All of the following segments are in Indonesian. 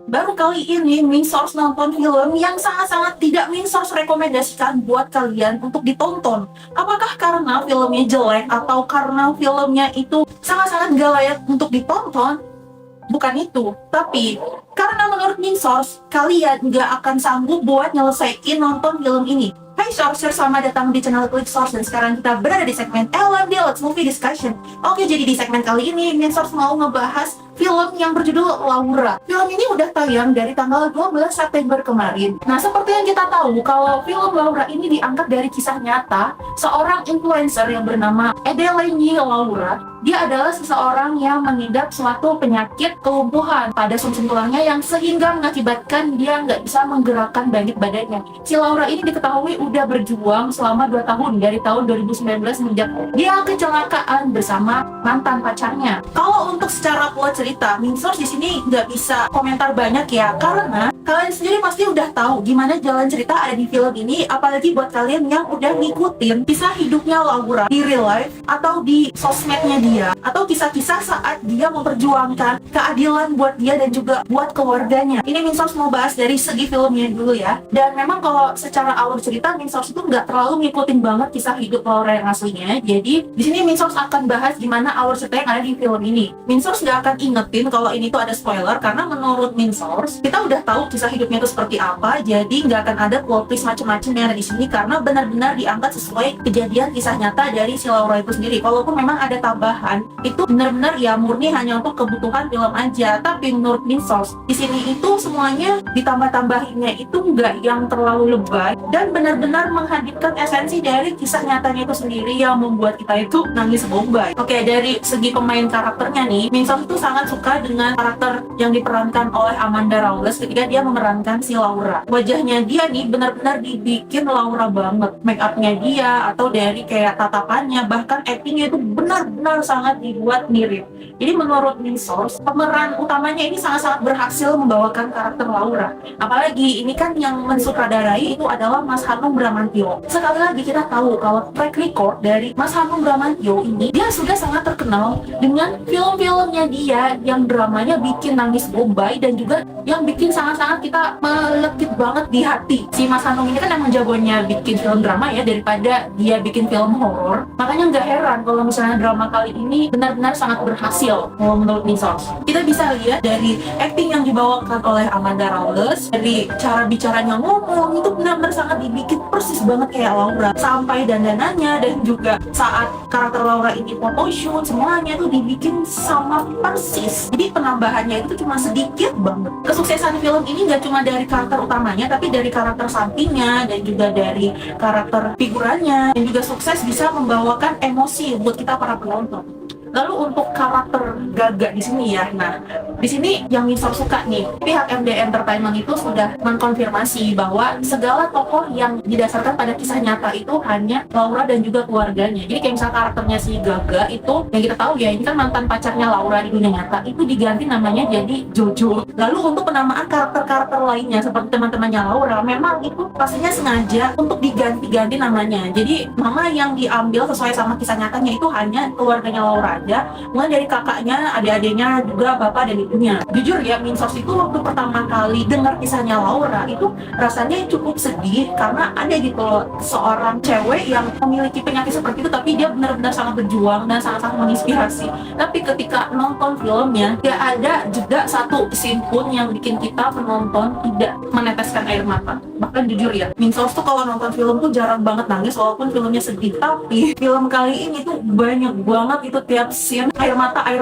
Baru kali ini Minsource nonton film yang sangat-sangat tidak Minsource rekomendasikan buat kalian untuk ditonton. Apakah karena filmnya jelek atau karena filmnya itu sangat-sangat gak layak untuk ditonton? Bukan itu, tapi karena menurut Minsource, kalian gak akan sanggup buat nyelesain nonton film ini. Hai Sourcer, selamat datang di channel Klik Source dan sekarang kita berada di segmen LMD Let's Movie Discussion. Oke, jadi di segmen kali ini Minsource mau ngebahas film yang berjudul Laura. Film ini udah tayang dari tanggal 12 September kemarin. Nah, seperti yang kita tahu, kalau film Laura ini diangkat dari kisah nyata seorang influencer yang bernama Adeline Laura. Dia adalah seseorang yang mengidap suatu penyakit kelumpuhan pada sumsum tulangnya yang sehingga mengakibatkan dia nggak bisa menggerakkan banyak badannya. Si Laura ini diketahui udah berjuang selama 2 tahun dari tahun 2019 sejak dia kecelakaan bersama mantan pacarnya. Kalau untuk secara plot cerita, Minsource di sini nggak bisa komentar banyak ya, karena kalian sendiri pasti udah tahu gimana jalan cerita ada di film ini, apalagi buat kalian yang udah ngikutin kisah hidupnya Laura di real life atau di sosmednya dia, atau kisah-kisah saat dia memperjuangkan keadilan buat dia dan juga buat keluarganya. Ini Minsource mau bahas dari segi filmnya dulu ya. Dan memang kalau secara alur cerita Minsource itu nggak terlalu ngikutin banget kisah hidup Laura yang aslinya. Jadi di sini Minsource akan bahas gimana alur cerita yang ada di film ini. Minsource nggak akan ingetin kalau ini tuh ada spoiler, karena menurut Minsource kita udah tahu kisah hidupnya itu seperti apa. Jadi nggak akan ada plot twist macam-macam yang ada di sini, karena benar-benar diangkat sesuai kejadian kisah nyata dari si Laura itu sendiri. Walaupun memang ada tambahan, itu benar-benar ya murni hanya untuk kebutuhan film aja. Tapi menurut Minsource di sini itu semuanya ditambah-tambahinnya itu nggak yang terlalu lebay dan benar-benar menghadirkan esensi dari kisah nyatanya itu sendiri yang membuat kita itu nangis bombay. Oke, dari segi pemain karakternya nih, Minsource itu sangat suka dengan karakter yang diperankan oleh Amanda Rawless ketika dia memerankan si Laura. Wajahnya dia nih benar-benar dibikin Laura banget. Make upnya dia atau dari kayak tatapannya, bahkan actingnya itu benar-benar sangat dibuat mirip. Jadi menurut Minsource, pemeran utamanya ini sangat-sangat berhasil membawakan karakter Laura. Apalagi ini kan yang mensutradarai itu adalah Mas Hanung Bramantyo. Sekali lagi kita tahu kalau track record dari Mas Hanung Bramantyo ini, dia sudah sangat terkenal dengan film-filmnya dia yang dramanya bikin nangis bombay dan juga yang bikin sangat-sangat kita melekit banget di hati. Si Mas Hanung ini kan emang jagonya bikin film drama ya, daripada dia bikin film horor. Makanya nggak heran kalau misalnya drama kali ini benar-benar sangat berhasil menurut Minsource. Kita bisa lihat dari acting yang dibawakan oleh Amanda Rawless, dari cara bicaranya ngomong itu benar-benar sangat dibikin persis banget kayak Laura. Sampai dandanannya dan juga saat karakter Laura ini photoshoot, semuanya tuh dibikin sama persis. Jadi penambahannya itu cuma sedikit banget. Kesuksesan film ini nggak cuma dari karakter utamanya, tapi dari karakter sampingnya dan juga dari karakter figurannya, dan juga sukses bisa membawakan emosi buat kita para penonton. Lalu untuk karakter Gaga di sini ya, nah di sini yang Minsource suka nih, pihak MD Entertainment itu sudah mengkonfirmasi bahwa segala tokoh yang didasarkan pada kisah nyata itu hanya Laura dan juga keluarganya. Jadi kayak misal karakternya si Gaga itu, yang kita tahu ya ini kan mantan pacarnya Laura di dunia nyata, itu diganti namanya jadi Jojo. Lalu untuk penamaan karakter-karakter lainnya seperti teman-temannya Laura, memang itu pastinya sengaja untuk diganti-ganti namanya. Jadi nama yang diambil sesuai sama kisah nyatanya itu hanya keluarganya Laura aja, mulai dari kakaknya, adik-adiknya, juga bapak dan ibunya. Jujur ya, Minsource itu waktu pertama kali dengar kisahnya Laura itu rasanya cukup sedih, karena ada gitu loh seorang cewek yang memiliki penyakit seperti itu tapi dia benar-benar sangat berjuang dan sangat-sangat menginspirasi. Tapi ketika nonton filmnya, gak ada jeda satu scene pun yang bikin kita penonton tidak meneteskan air mata. Bahkan jujur ya, Minsource tuh kalau nonton film tuh jarang banget nangis walaupun filmnya sedih, tapi film kali ini tuh banyak banget itu tiap scene air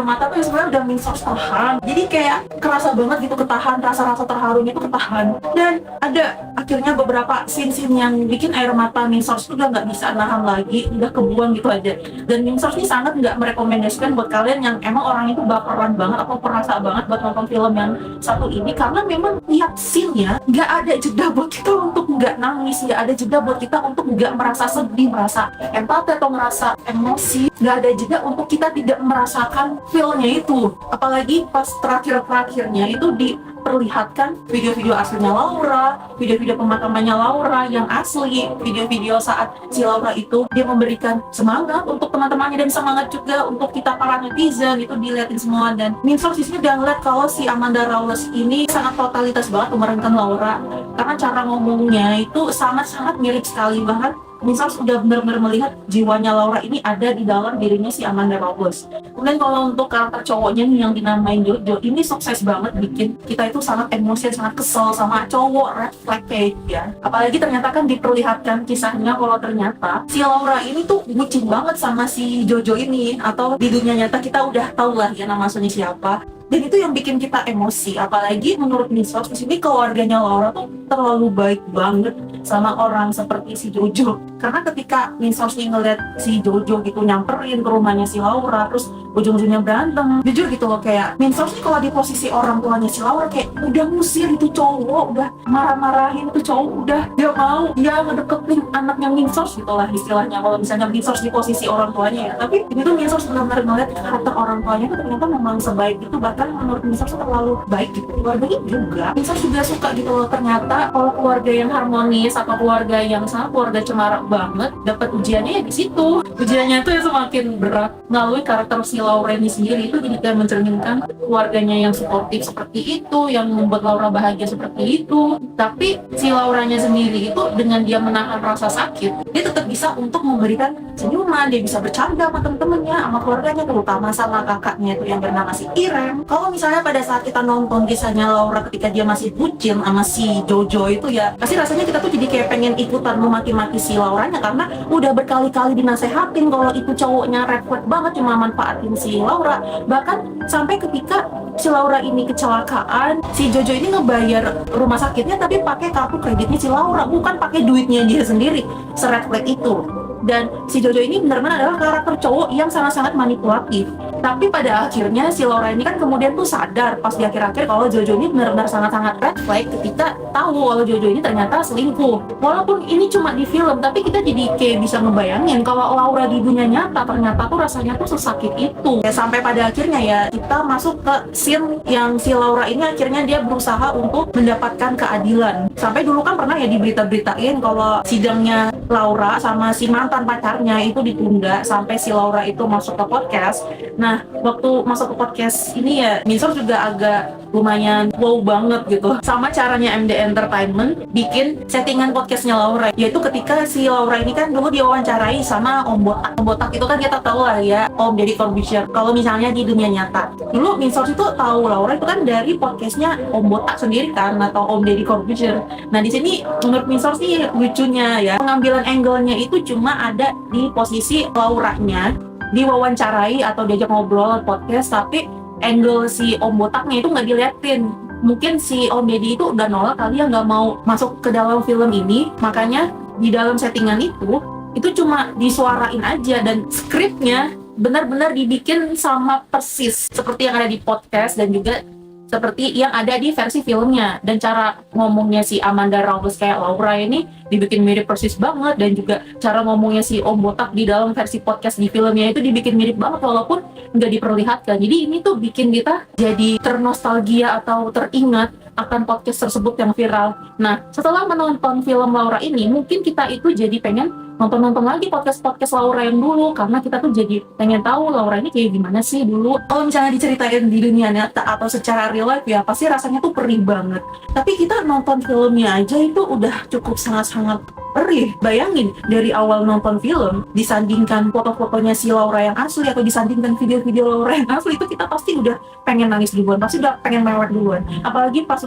mata tuh sebenarnya udah Minsource tahan. Jadi kayak kerasa banget gitu ketahan, rasa-rasa terharunya itu ketahan. Dan ada akhirnya beberapa scene-scene yang bikin air mata Minsource tuh udah nggak bisa nahan lagi, udah kebuang gitu aja. Dan Minsource ini sangat nggak merekomendasikan buat kalian yang emang orang itu baperan banget atau perasa banget buat nonton film yang satu ini, karena memang tiap scene-nya nggak ada jeda buat kita untuk nggak nangis, nggak ada jeda buat kita untuk nggak merasa sedih, merasa empati atau merasa emosi, nggak ada jeda untuk kita tidak merasakan feel-nya itu. Apalagi pas terakhir-terakhirnya itu di diperlihatkan video-video aslinya Laura, video-video pemakamannya Laura yang asli, video-video saat si Laura itu dia memberikan semangat untuk teman-temannya dan semangat juga untuk kita para netizen, itu dilihatin semua. Dan main source di sini udah ngeliat kalau si Amanda Rawless ini sangat totalitas banget memerankan Laura, karena cara ngomongnya itu sangat-sangat mirip sekali, bahkan Minsars udah benar-benar melihat jiwanya Laura ini ada di dalam dirinya si Amanda Rawless. Kemudian kalau untuk karakter cowoknya nih yang dinamain Jojo, ini sukses banget bikin kita itu sangat emosi, sangat kesel sama cowok red flag kayak dia. Apalagi ternyata kan diperlihatkan kisahnya kalau ternyata si Laura ini tuh bucin banget sama si Jojo ini, atau di dunia nyata kita udah tahu lah ya nama aslinya siapa. Dan itu yang bikin kita emosi, apalagi menurut Minsors di sini keluarganya Laura tuh terlalu baik banget sama orang seperti si Jojo. Karena ketika Minsors nih ngeliat si Jojo gitu nyamperin ke rumahnya si Laura, terus ujung-ujungnya berantem, jujur gitu loh, kayak Minsors nih kalau di posisi orang tuanya si Laura kayak udah ngusir itu cowok, udah marah-marahin itu cowok, udah dia mau dia ngedeketin anaknya Minsors gitu lah istilahnya kalau misalnya Minsors di posisi orang tuanya ya. Tapi ini tuh Minsors benar-benar ngeliat karakter orang tuanya tuh ternyata memang sebaik itu, bahkan menurut Minsors terlalu baik gitu. Keluarganya juga Minsors juga suka gitu loh, ternyata kalau keluarga yang harmonis atau keluarga yang sangat keluarga cemara banget, dapat ujiannya ya di situ. Ujiannya tuh ya semakin berat melalui karakter si Laura ini sendiri, itu jadi kayak mencerminkan keluarganya yang suportif seperti itu, yang membuat Laura bahagia seperti itu. Tapi si Lauranya sendiri itu dengan dia menahan rasa sakit, dia tetap bisa untuk memberikan senyuman, dia bisa bercanda sama temen-temennya, sama keluarganya, terutama sama kakaknya itu yang bernama si Irem. Kalau misalnya pada saat kita nonton kisahnya Laura ketika dia masih bucin sama si Jojo itu ya, pasti rasanya kita tuh jadi kayak pengen ikutan memaki-maki si Lauranya, karena udah berkali-kali dinasehatin kalau itu cowoknya red flag banget, cuma manfaatin si Laura. Bahkan sampai ketika si Laura ini kecelakaan, si Jojo ini ngebayar rumah sakitnya tapi pakai kartu kreditnya si Laura, bukan pakai duitnya dia sendiri, se-red flag itu. Dan si Jojo ini benar-benar adalah karakter cowok yang sangat-sangat manipulatif. Tapi pada akhirnya si Laura ini kan kemudian tuh sadar pas di akhir-akhir kalau Jojo ini benar-benar sangat-sangat red flag ketika tahu kalau Jojo ini ternyata selingkuh. Walaupun ini cuma di film, tapi kita jadi kayak bisa ngebayangin kalau Laura di dunia nyata ternyata tuh rasanya tuh sesakit itu. Sampai pada akhirnya ya kita masuk ke scene yang si Laura ini akhirnya dia berusaha untuk mendapatkan keadilan. Sampai dulu kan pernah ya diberita-beritain kalau sidangnya Laura sama si mantan pacarnya itu ditunda sampai si Laura itu masuk ke podcast. Nah, waktu masuk ke podcast ini ya Minsors juga agak lumayan wow banget gitu sama caranya MD Entertainment bikin settingan podcastnya Laura, yaitu ketika si Laura ini kan dulu diwawancarai sama Om Botak. Om Botak itu kan kita tahu lah ya, Om Deddy Corbuzier kalau misalnya di dunia nyata. Dulu Minsors itu tahu Laura itu kan dari podcastnya Om Botak sendiri kan, atau Om Deddy Corbuzier. Nah di sini menurut Minsors sih lucunya ya, pengambilan angle-nya itu cuma ada di posisi Lauranya diwawancarai atau diajak ngobrol podcast, tapi angle si Om Botaknya itu nggak diliatin. Mungkin si Om Deddy itu udah nolak kali ya, nggak mau masuk ke dalam film ini, makanya di dalam settingan itu cuma disuarain aja, dan skripnya benar-benar dibikin sama persis seperti yang ada di podcast dan juga seperti yang ada di versi filmnya. Dan cara ngomongnya si Amanda Rawless kayak Laura ini dibikin mirip persis banget, dan juga cara ngomongnya si Om Botak di dalam versi podcast di filmnya itu dibikin mirip banget walaupun nggak diperlihatkan. Jadi ini tuh bikin kita jadi ternostalgia atau teringat akan podcast tersebut yang viral. Nah, setelah menonton film Laura ini, mungkin kita itu jadi pengen nonton-nonton lagi podcast-podcast Laura yang dulu, karena kita tuh jadi pengen tahu Laura ini kayak gimana sih dulu. Kalau misalnya diceritain di dunia nyata atau secara real life ya pasti rasanya tuh perih banget. Tapi kita nonton filmnya aja itu udah cukup sangat-sangat perih. Bayangin dari awal nonton film disandingkan foto-fotonya si Laura yang asli atau disandingkan video-video Laura yang asli, itu kita pasti udah pengen nangis duluan, pasti udah pengen mewek duluan. Apalagi pas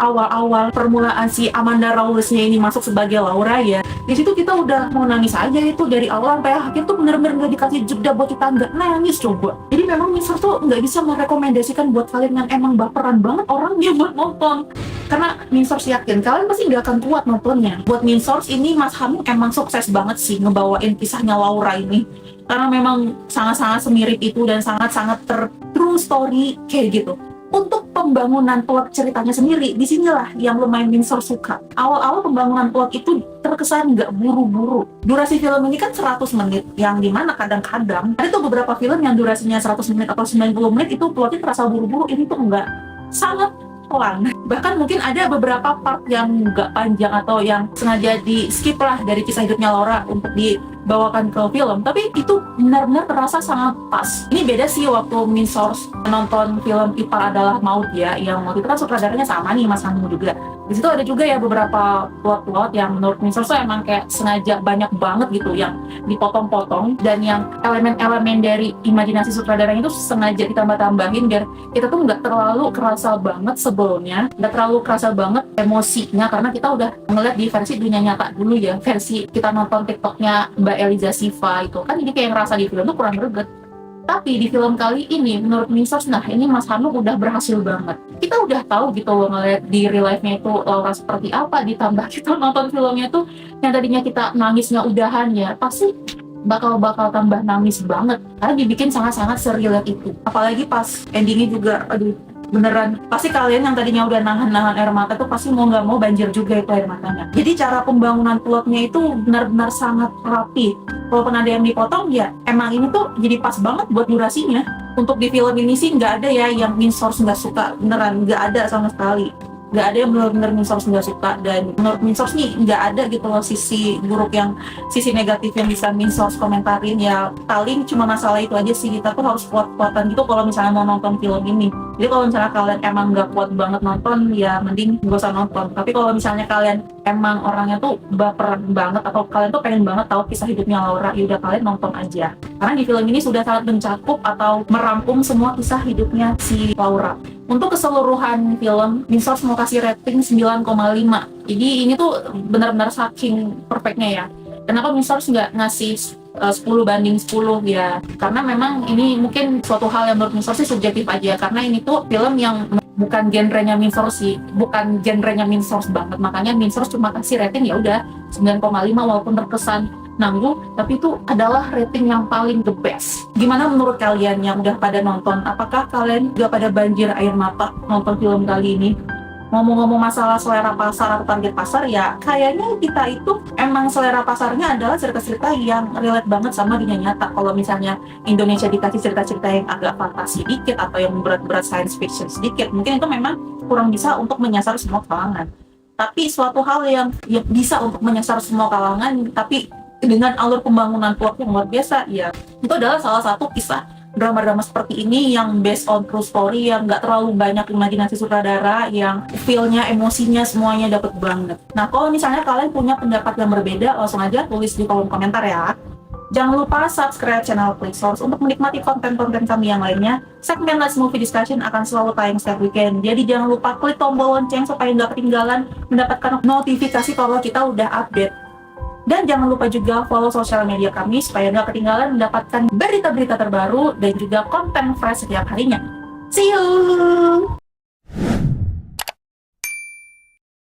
awal-awal permulaan si Amanda Rawless-nya ini masuk sebagai Laura ya, di situ kita udah mau nangis aja itu dari awal sampai akhir tuh bener-bener nggak dikasih jeda buat kita nggak nangis coba. Jadi memang Minsors tuh nggak bisa merekomendasikan buat kalian yang emang baperan banget orangnya buat nonton, karena Minsors yakin kalian pasti nggak akan kuat nontonnya. Buat Minsors ini Mas Hanung emang sukses banget sih ngebawain kisahnya Laura ini, karena memang sangat-sangat semirip itu dan sangat-sangat true story kayak gitu. Untuk pembangunan plot ceritanya sendiri, disinilah yang lumayan Minsors suka. Awal-awal pembangunan plot itu terkesan nggak buru-buru. Durasi film ini kan 100 menit, yang dimana kadang-kadang ada tuh beberapa film yang durasinya 100 menit atau 90 menit itu plotnya terasa buru-buru. Ini tuh enggak, sangat pelan. Bahkan mungkin ada beberapa part yang nggak panjang atau yang sengaja di skip lah dari kisah hidupnya Laura untuk dibawakan ke film, tapi itu benar-benar terasa sangat pas. Ini beda sih waktu Min Source nonton film Ipar Adalah Maut ya, yang waktu itu kan sutradaranya sama nih, Mas Hanung juga. Di situ ada juga ya beberapa plot-plot yang menurut Min Source tuh emang kayak sengaja banyak banget gitu yang dipotong-potong, dan yang elemen-elemen dari imajinasi sutradaranya itu sengaja ditambah-tambahin biar kita tuh nggak terlalu kerasa banget sebelumnya, nggak terlalu kerasa banget emosinya, karena kita udah ngeliat di versi dunia nyata dulu ya, versi kita nonton TikToknya Mbak Eliza Siva itu kan, ini kayak ngerasa di film tuh kurang greget. Tapi di film kali ini menurut Min Source, nah ini Mas Hanung udah berhasil banget. Kita udah tahu gitu loh ngeliat di real life-nya itu Laura seperti apa, ditambah kita nonton filmnya tuh yang tadinya kita nangisnya udahan ya, pasti bakal tambah nangis banget karena dibikin sangat-sangat serelate itu. Apalagi pas endingnya juga, aduh beneran, pasti kalian yang tadinya udah nahan-nahan air mata tuh pasti mau nggak mau banjir juga itu air matanya. Jadi cara pembangunan plotnya itu benar-benar sangat rapi. Walaupun ada yang dipotong ya emang ini tuh jadi pas banget buat durasinya. Untuk di film ini sih nggak ada ya yang Min Source nggak suka, beneran nggak ada sama sekali. Nggak ada yang benar-benar Min Source nggak suka, dan menurut Min Source nih nggak ada gitu loh sisi buruk yang, sisi negatif yang bisa Min Source komentarin ya. Paling cuma masalah itu aja sih, kita tuh harus kuat-kuatan gitu kalau misalnya mau nonton film ini. Jadi kalau misalnya kalian emang nggak kuat banget nonton ya mending gak usah nonton. Tapi kalau misalnya kalian emang orangnya tuh baperan banget atau kalian tuh pengen banget tahu kisah hidupnya Laura, ya udah kalian nonton aja. Karena di film ini sudah sangat mencakup atau merangkum semua kisah hidupnya si Laura. Untuk keseluruhan film, Min Source mau kasih rating 9,5. Jadi ini tuh benar-benar saking perfectnya ya. Kenapa Min Source nggak ngasih 10/10 ya? Karena memang ini mungkin suatu hal yang menurut Min Source sih subjektif aja. Karena ini tuh film yang bukan genrenya Min Source sih, bukan genrenya Min Source banget. Makanya Min Source cuma kasih rating ya udah 9,5, walaupun terkesan nanggung, tapi itu adalah rating yang paling the best. Gimana menurut kalian yang udah pada nonton? Apakah kalian juga pada banjir air mata nonton film kali ini? Ngomong-ngomong masalah selera pasar atau target pasar ya, kayaknya kita itu emang selera pasarnya adalah cerita-cerita yang relate banget sama dunia nyata. Kalau misalnya Indonesia dikasih cerita-cerita yang agak fantasi dikit atau yang berat-berat science fiction sedikit, mungkin itu memang kurang bisa untuk menyasar semua kalangan. Tapi suatu hal yang bisa untuk menyasar semua kalangan, tapi dengan alur pembangunan plot yang luar biasa ya, itu adalah salah satu kisah drama-drama seperti ini yang based on true story, yang nggak terlalu banyak imajinasi sutradara, yang feel-nya, emosinya semuanya dapet banget. Nah kalau misalnya kalian punya pendapat yang berbeda, langsung aja tulis di kolom komentar ya. Jangan lupa subscribe channel Play Source untuk menikmati konten-konten kami yang lainnya. Segmen Let's Movie Discussion akan selalu tayang setiap weekend, jadi jangan lupa klik tombol lonceng supaya nggak ketinggalan mendapatkan notifikasi kalau kita udah update. Dan jangan lupa juga follow sosial media kami supaya nggak ketinggalan mendapatkan berita-berita terbaru dan juga konten fresh setiap harinya. See you!